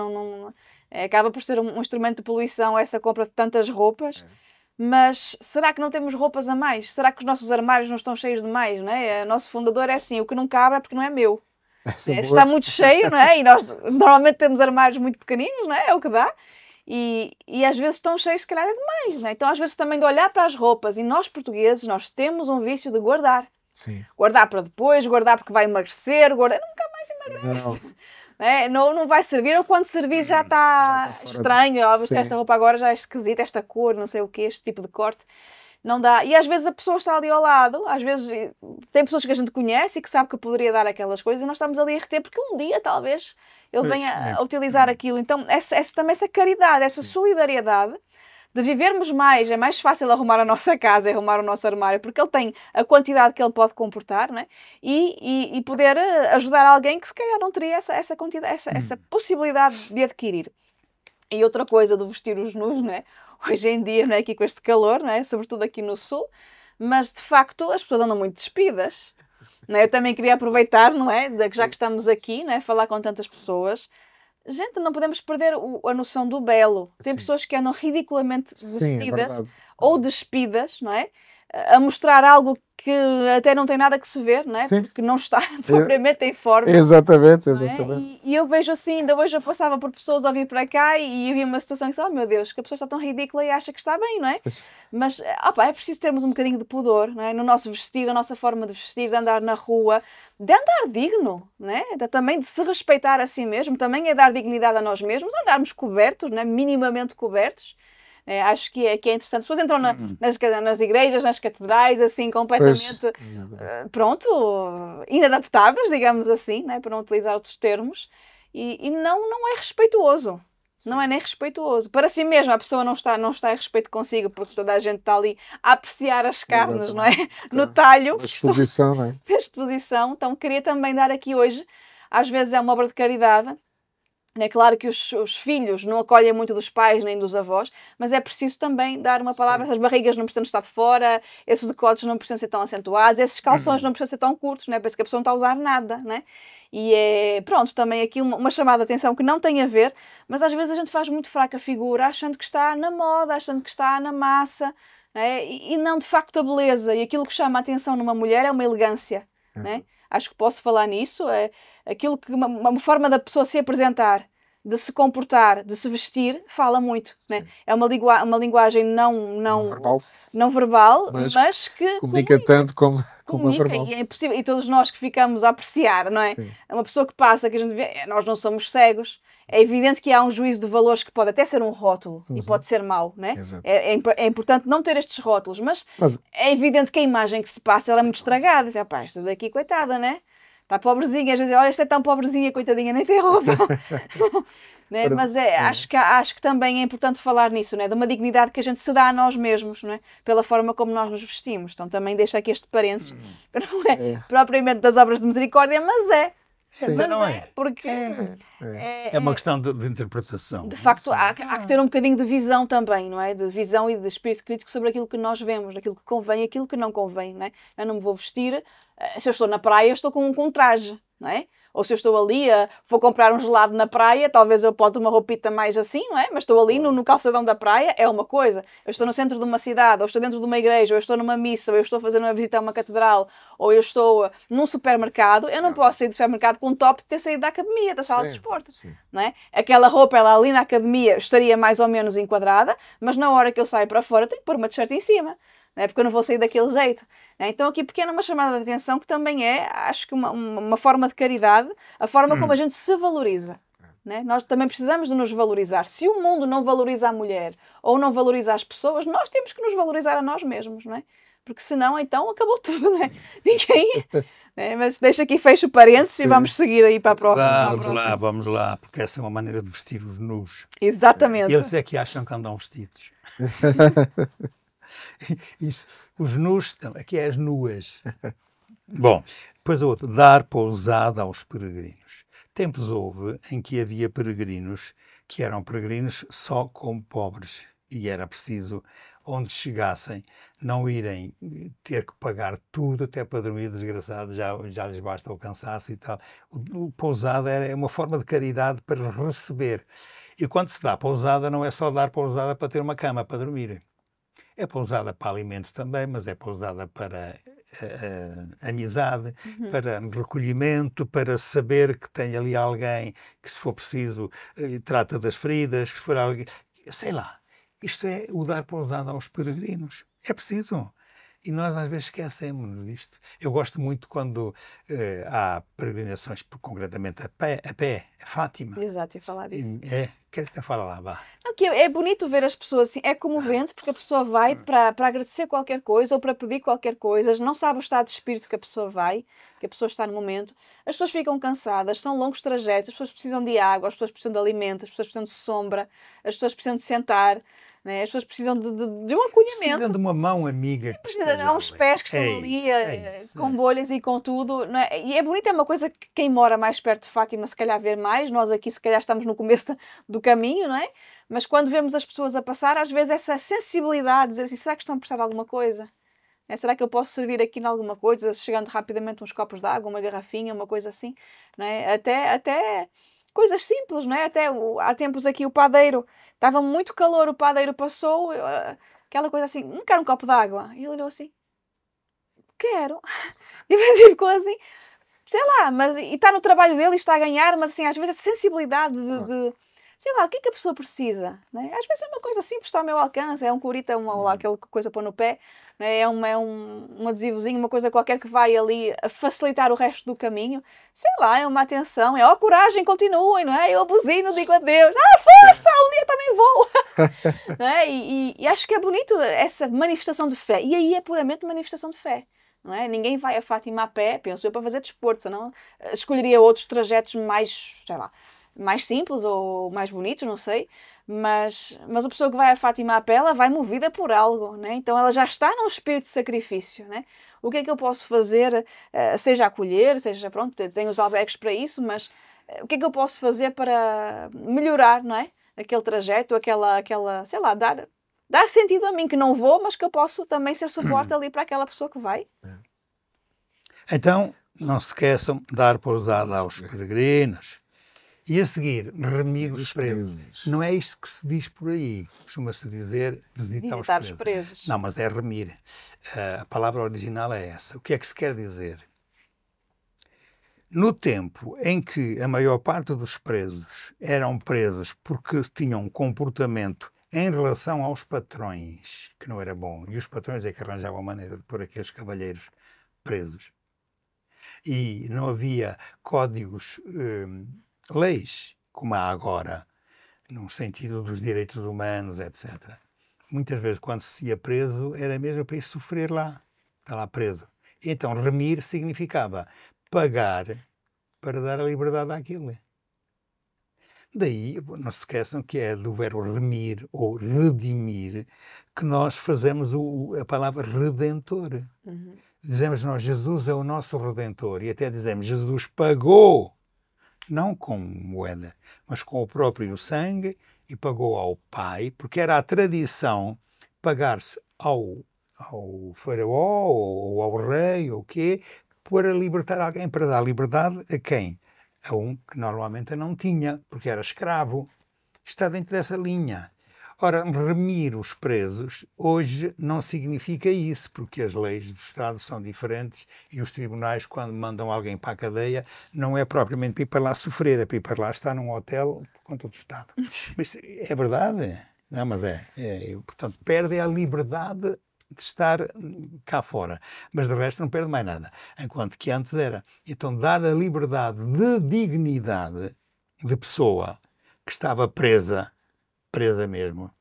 acaba por ser um instrumento de poluição essa compra de tantas roupas. Mas será que não temos roupas a mais? Será que os nossos armários não estão cheios demais? Não é? O nosso fundador é assim, o que não cabe é porque não é meu. Está muito cheio, não é? E nós normalmente temos armários muito pequeninos, não é? É o que dá. E às vezes estão cheios, se calhar é demais, não é? Então às vezes também de olhar para as roupas, e nós portugueses, nós temos um vício de guardar. Sim. Guardar para depois, guardar porque vai emagrecer, guardar, nunca mais emagrece. Não vai servir, ou quando servir já está estranho, óbvio que esta roupa agora já é esquisita, esta cor, não sei o quê, este tipo de corte. Não dá. E às vezes a pessoa está ali ao lado, às vezes tem pessoas que a gente conhece e que sabe que poderia dar aquelas coisas e nós estamos ali a reter porque um dia talvez ele venha a utilizar aquilo. Então também essa caridade, essa solidariedade de vivermos mais, é mais fácil arrumar a nossa casa, arrumar o nosso armário, porque ele tem a quantidade que ele pode comportar, não é? E poder ajudar alguém que se calhar não teria essa quantidade, essa possibilidade de adquirir. E outra coisa do vestir os nus, não é? Hoje em dia, não é? Aqui com este calor, não é? Sobretudo aqui no sul, mas de facto as pessoas andam muito despidas. Não é? Eu também queria aproveitar, não é? Já que estamos aqui, não é? Falar com tantas pessoas. Gente, não podemos perder a noção do belo. Tem pessoas que andam ridiculamente vestidas ou despidas, não é? A mostrar algo que até não tem nada que se ver, não é? Porque não está propriamente em forma. Exatamente. E eu vejo assim, ainda hoje eu passava por pessoas a vir para cá e havia uma situação que disse, oh meu Deus, que a pessoa está tão ridícula e acha que está bem, não é? Mas é preciso termos um bocadinho de pudor, não é? No nosso vestir, a nossa forma de vestir, de andar na rua, de andar digno, não é? Também de se respeitar a si mesmo, também é dar dignidade a nós mesmos, andarmos cobertos, não é? Minimamente cobertos. Acho que é interessante. As pessoas entram nas igrejas, nas catedrais, assim, completamente, inadaptadas, digamos assim, né, para não utilizar outros termos, e não é respeituoso. Sim. Não é nem respeituoso. Para si mesmo, a pessoa não está em respeito consigo, porque toda a gente está ali a apreciar as carnes, não é? No talho. A exposição, não é? A exposição. Então, queria também dar aqui hoje, às vezes é uma obra de caridade. É claro que os filhos não acolhem muito dos pais nem dos avós, mas é preciso também dar uma palavra. Essas barrigas não precisam estar de fora, esses decotes não precisam ser tão acentuados, esses calções não precisam ser tão curtos, né? Parece que a pessoa não está a usar nada, né? E pronto, também aqui uma chamada de atenção que não tem a ver, mas às vezes a gente faz muito fraca figura, achando que está na moda, achando que está na massa, né? E não de facto a beleza. E aquilo que chama a atenção numa mulher é uma elegância, né? Acho que posso falar nisso, é aquilo que uma forma da pessoa se apresentar, de se comportar, de se vestir, fala muito, né? É uma linguagem não verbal, mas que comunica tanto como a verbal. E é impossível, e todos nós que ficamos a apreciar, não é? Sim. É uma pessoa que passa, que a gente vê, nós não somos cegos. É evidente que há um juízo de valores que pode até ser um rótulo e pode ser mau, né? É importante não ter estes rótulos, mas é evidente que a imagem que se passa ela é muito estragada. Diz, pá, esta daqui, coitada, né? Está pobrezinha, às vezes, olha, esta é tão pobrezinha, coitadinha, nem tem roupa. Né? Mas acho que também é importante falar nisso, né? De uma dignidade que a gente se dá a nós mesmos, não é? Pela forma como nós nos vestimos. Então também deixo aqui este parênteses, que não é propriamente das obras de misericórdia, mas é. Sim. Mas não é. Porque é uma questão de interpretação. De facto, há que ter um bocadinho de visão também, não é? De visão e de espírito crítico sobre aquilo que nós vemos, aquilo que convém e aquilo que não convém, não é? Eu não me vou vestir, se eu estou na praia, eu estou com um traje, não é? Ou se eu estou ali, vou comprar um gelado na praia, talvez eu possa uma roupita mais assim, não é? Mas estou ali no calçadão da praia, é uma coisa. Eu estou no centro de uma cidade, ou estou dentro de uma igreja, ou eu estou numa missa, ou eu estou fazendo uma visita a uma catedral, ou eu estou num supermercado, eu não posso sair do supermercado com um top de ter saído da academia, da sala de desporto, não é? Aquela roupa, ela ali na academia estaria mais ou menos enquadrada, mas na hora que eu saio para fora tenho que pôr uma t-shirt em cima. É porque eu não vou sair daquele jeito. Então aqui pequena uma chamada de atenção que também é, acho que uma forma de caridade, a forma como a gente se valoriza. né? Nós também precisamos de nos valorizar. Se o mundo não valoriza a mulher ou não valoriza as pessoas, nós temos que nos valorizar a nós mesmos, não é? Porque senão, então, acabou tudo, não é? Ninguém... né? Mas deixa aqui, fecho o parênteses e vamos seguir aí para a próxima. Vamos lá, porque essa é uma maneira de vestir os nus. Exatamente. Eles é que acham que andam vestidos. Isso, os nus, aqui é as nuas. Bom, depois o outro, dar pousada aos peregrinos. Tempos houve em que havia peregrinos que eram peregrinos só como pobres e era preciso, onde chegassem, não irem ter que pagar tudo até para dormir desgraçados, já lhes basta o cansaço e tal. O pousada é uma forma de caridade para receber. E quando se dá pousada, não é só dar pousada para ter uma cama para dormir. É pousada para alimento também, mas é pousada para amizade, para recolhimento, para saber que tem ali alguém que, se for preciso, trata das feridas, que for alguém... Sei lá. Isto é o dar pousada aos peregrinos. É preciso. E nós às vezes esquecemos disto. Eu gosto muito quando há peregrinações, concretamente a pé, a Fátima. Exato, ia falar disso. Quer que te fale lá, vá. Não, que é bonito ver as pessoas assim, é comovente porque a pessoa vai para agradecer qualquer coisa ou para pedir qualquer coisa, não sabe o estado de espírito que a pessoa vai, que a pessoa está no momento. As pessoas ficam cansadas, são longos trajetos, as pessoas precisam de água, as pessoas precisam de alimento, as pessoas precisam de sombra, as pessoas precisam de sentar. Né? As pessoas precisam de um acolhimento. Precisam de uma mão amiga. Há uns pés que estão ali com bolhas e com tudo. Não é? E é bonito, é uma coisa que quem mora mais perto de Fátima se calhar vê mais. Nós aqui se calhar estamos no começo do caminho, não é? Mas quando vemos as pessoas a passar, às vezes essa sensibilidade, dizer assim, será que estão a precisar de alguma coisa? Será que eu posso servir aqui em alguma coisa? Chegando rapidamente uns copos de água, uma garrafinha, uma coisa assim. Não é? Até coisas simples, não é? Até há tempos aqui o padeiro, estava muito calor, o padeiro passou, aquela coisa assim, não quero um copo de água. E ele olhou assim, quero. E depois ficou assim, sei lá, mas e está no trabalho dele e está a ganhar, mas assim, às vezes a sensibilidade de sei lá, o que é que a pessoa precisa? Né? Às vezes é uma coisa simples, está ao meu alcance, é um curita, aquela coisa para pôr no pé, né? É um adesivozinho, uma coisa qualquer que vai ali a facilitar o resto do caminho. Sei lá, é uma atenção, é coragem, continuem, não é? Eu buzino, digo adeus, força, um dia também vou. Não é? E acho que é bonito essa manifestação de fé, e aí é puramente manifestação de fé. Não é? Ninguém vai a Fátima a pé, penso eu, para fazer desporto, senão escolheria outros trajetos mais, sei lá, mais simples ou mais bonitos, não sei, mas a pessoa que vai a Fátima a pé, ela vai movida por algo, né? Então ela já está num espírito de sacrifício, né? O que é que eu posso fazer, seja acolher, seja, pronto, tenho os albergues para isso, mas o que é que eu posso fazer para melhorar, não é? Aquele trajeto, aquela, sei lá, dar sentido a mim, que não vou, mas que eu posso também ser suporte ali para aquela pessoa que vai. Então, não se esqueçam de dar pousada aos peregrinos. E a seguir, remir os presos. Não é isto que se diz por aí. Costuma-se dizer visitar os presos. Não, mas é remir. A palavra original é essa. O que é que se quer dizer? No tempo em que a maior parte dos presos eram presos porque tinham um comportamento em relação aos patrões que não era bom, e os patrões é que arranjavam a maneira de pôr aqueles cavalheiros presos, e não havia códigos... leis, como há agora, no sentido dos direitos humanos, etc. Muitas vezes, quando se ia preso, era mesmo para ir sofrer lá, está lá preso. Então, remir significava pagar para dar a liberdade àquilo. Daí, não se esqueçam que é do verbo remir ou redimir que nós fazemos a palavra redentor. Dizemos nós, Jesus é o nosso redentor, e até dizemos, Jesus pagou, não com moeda, mas com o próprio sangue, e pagou ao Pai, porque era a tradição pagar-se ao faraó ou ao rei, ou o quê, para libertar alguém, para dar liberdade a quem? A um que normalmente não tinha, porque era escravo. Está dentro dessa linha. Ora, remir os presos hoje não significa isso, porque as leis do Estado são diferentes e os tribunais, quando mandam alguém para a cadeia, não é propriamente para ir para lá sofrer, é para ir para lá estar num hotel por conta do Estado. Mas é verdade? Não, mas portanto, perde a liberdade de estar cá fora, mas de resto não perde mais nada, enquanto que antes era. Então, dar a liberdade de dignidade de pessoa que estava presa mesmo,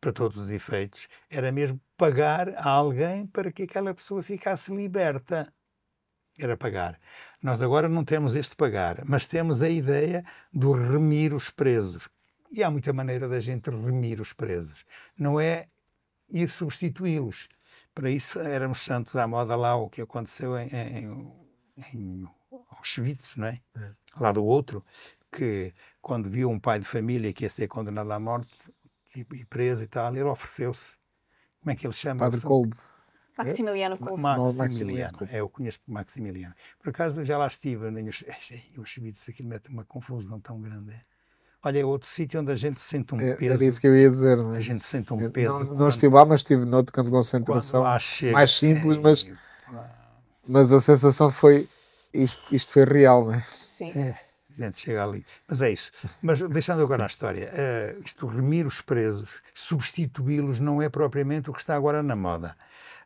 para todos os efeitos, era mesmo pagar a alguém para que aquela pessoa ficasse liberta. Era pagar. Nós agora não temos este pagar, mas temos a ideia do remir os presos. E há muita maneira da gente remir os presos. Não é ir substituí-los. Para isso éramos santos à moda lá o que aconteceu em Auschwitz, não é? Lá do outro, que quando viu um pai de família que ia ser condenado à morte e preso e tal, ele ofereceu-se. Como é que ele chama? Padre Kolbe. Maximiliano Kolbe. Maximiliano. Eu conheço Maximiliano. Por acaso já lá estive em Auschwitz, aquilo mete uma confusão tão grande. Olha, é outro sítio onde a gente sente um peso. Era isso que eu ia dizer, não é? A gente sente um peso. Não estive lá, mas estive noutro campo de concentração. Mais simples, mas a sensação foi isto foi real, não é? Sim. A gente chega ali. Mas é isso. Mas deixando agora a história, isto remir os presos, substituí-los não é propriamente o que está agora na moda.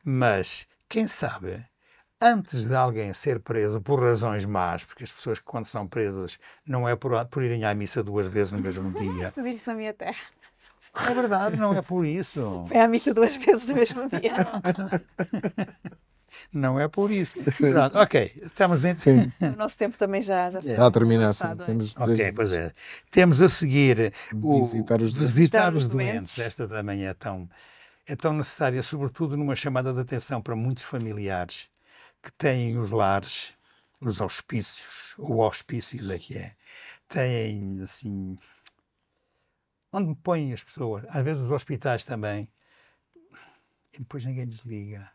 Mas, quem sabe, antes de alguém ser preso por razões más, porque as pessoas que quando são presas não é por irem à missa 2 vezes no mesmo dia. Se diz na minha terra. É verdade, não é por isso. É à missa 2 vezes no mesmo dia. Não é por isso. Pronto, ok, estamos dentro. Sim. O nosso tempo também já Está a terminar, sim. Ok, pois é. Temos a seguir Visitar os os doentes. Esta também é tão necessária, sobretudo numa chamada de atenção para muitos familiares que têm os lares, os hospícios, ou hospícios é que é, têm, assim, onde põem as pessoas, às vezes os hospitais também, e depois ninguém desliga.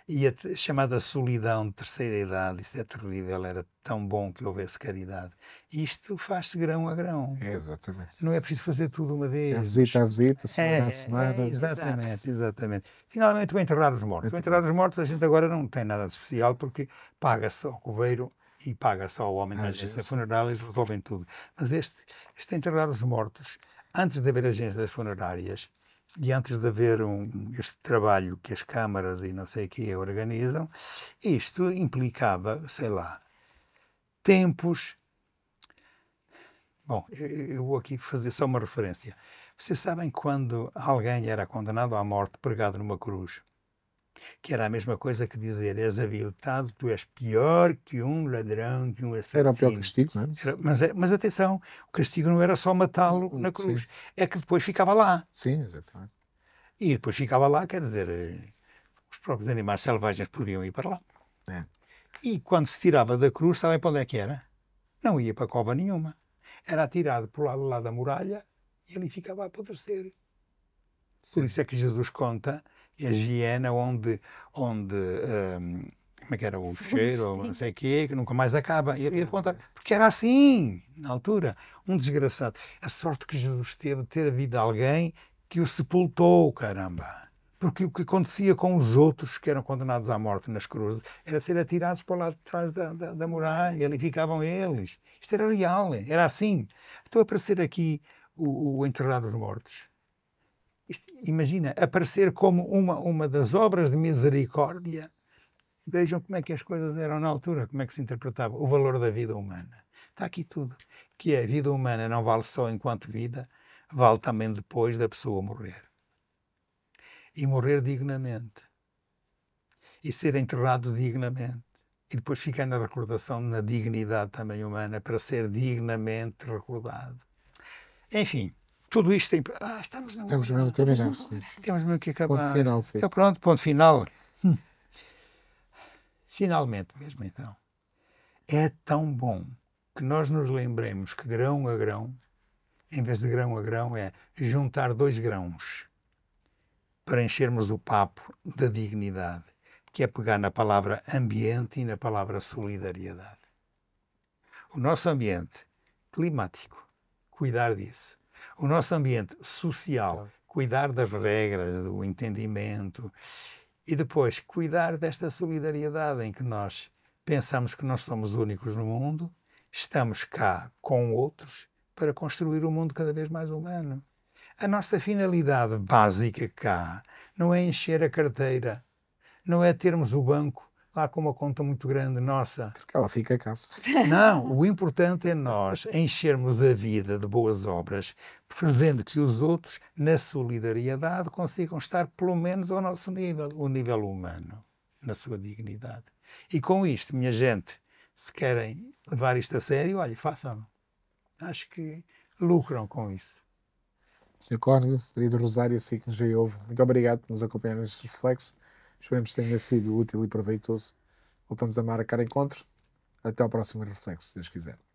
E a chamada solidão de terceira idade, isso é terrível, era tão bom que houvesse caridade. Isto faz-se grão a grão. É, exatamente. Não é preciso fazer tudo uma vez. É visita a visita, semana a semana. Exatamente. Finalmente, o enterrar os mortos. O enterrar os mortos a gente agora não tem nada de especial porque paga-se ao coveiro e paga-se ao homem da agência funerária, eles resolvem tudo. Mas este enterrar os mortos, antes de haver agências funerárias, e antes de haver este trabalho que as câmaras e não sei o que organizam, isto implicava, sei lá, tempos. Bom, eu vou aqui fazer só uma referência. Vocês sabem quando alguém era condenado à morte pregado numa cruz? Que era a mesma coisa que dizer: és aviltado, tu és pior que um ladrão, que um assassino. Era o pior castigo, não é? Mas atenção, o castigo não era só matá-lo na cruz, sim. É que depois ficava lá. Sim, exatamente. E depois ficava lá, quer dizer, os próprios animais selvagens podiam ir para lá. É. E quando se tirava da cruz, sabem para onde é que era? Não ia para cova nenhuma. Era atirado para o lado lá da muralha e ali ficava a apodrecer. Por isso é que Jesus conta a hiena onde como é que era o cheiro, não sei o quê, que nunca mais acaba. Ele conta, porque era assim, na altura. Um desgraçado. A sorte que Jesus teve de ter havido alguém que o sepultou, caramba. Porque o que acontecia com os outros que eram condenados à morte nas cruzes era ser atirados para o lado de trás da muralha, ali ficavam eles. Isto era real, era assim. Estou a aparecer aqui o enterrar os mortos. Imagina, aparecer como uma das obras de misericórdia. Vejam como é que as coisas eram na altura, como é que se interpretava o valor da vida humana. Está aqui tudo. Que a vida humana não vale só enquanto vida, vale também depois da pessoa morrer. E morrer dignamente. E ser enterrado dignamente. E depois ficar na recordação, na dignidade também humana, para ser dignamente recordado. Enfim. Tudo isto tem... estamos mesmo a terminar. Temos mesmo que acabar. Ponto final, sim. Então pronto, ponto final. Finalmente mesmo então. É tão bom que nós nos lembremos que grão a grão, em vez de grão a grão, é juntar 2 grãos para enchermos o papo da dignidade, que é pegar na palavra ambiente e na palavra solidariedade. O nosso ambiente climático, cuidar disso. O nosso ambiente social, cuidar das regras, do entendimento e depois cuidar desta solidariedade em que nós pensamos que nós somos únicos no mundo, estamos cá com outros para construir um mundo cada vez mais humano. A nossa finalidade básica cá não é encher a carteira, não é termos o banco lá com uma conta muito grande nossa. Porque ela fica cá. Não, o importante é nós enchermos a vida de boas obras, fazendo que os outros, na solidariedade, consigam estar pelo menos ao nosso nível, o nível humano, na sua dignidade. E com isto, minha gente, se querem levar isto a sério, olha, façam. Acho que lucram com isso. Sr. Cónigo, querido Rosário, assim que nos veio ouve, muito obrigado por nos acompanhar neste reflexo. Esperemos que tenha sido útil e proveitoso. Voltamos a marcar encontro. Até ao próximo reflexo, se Deus quiser.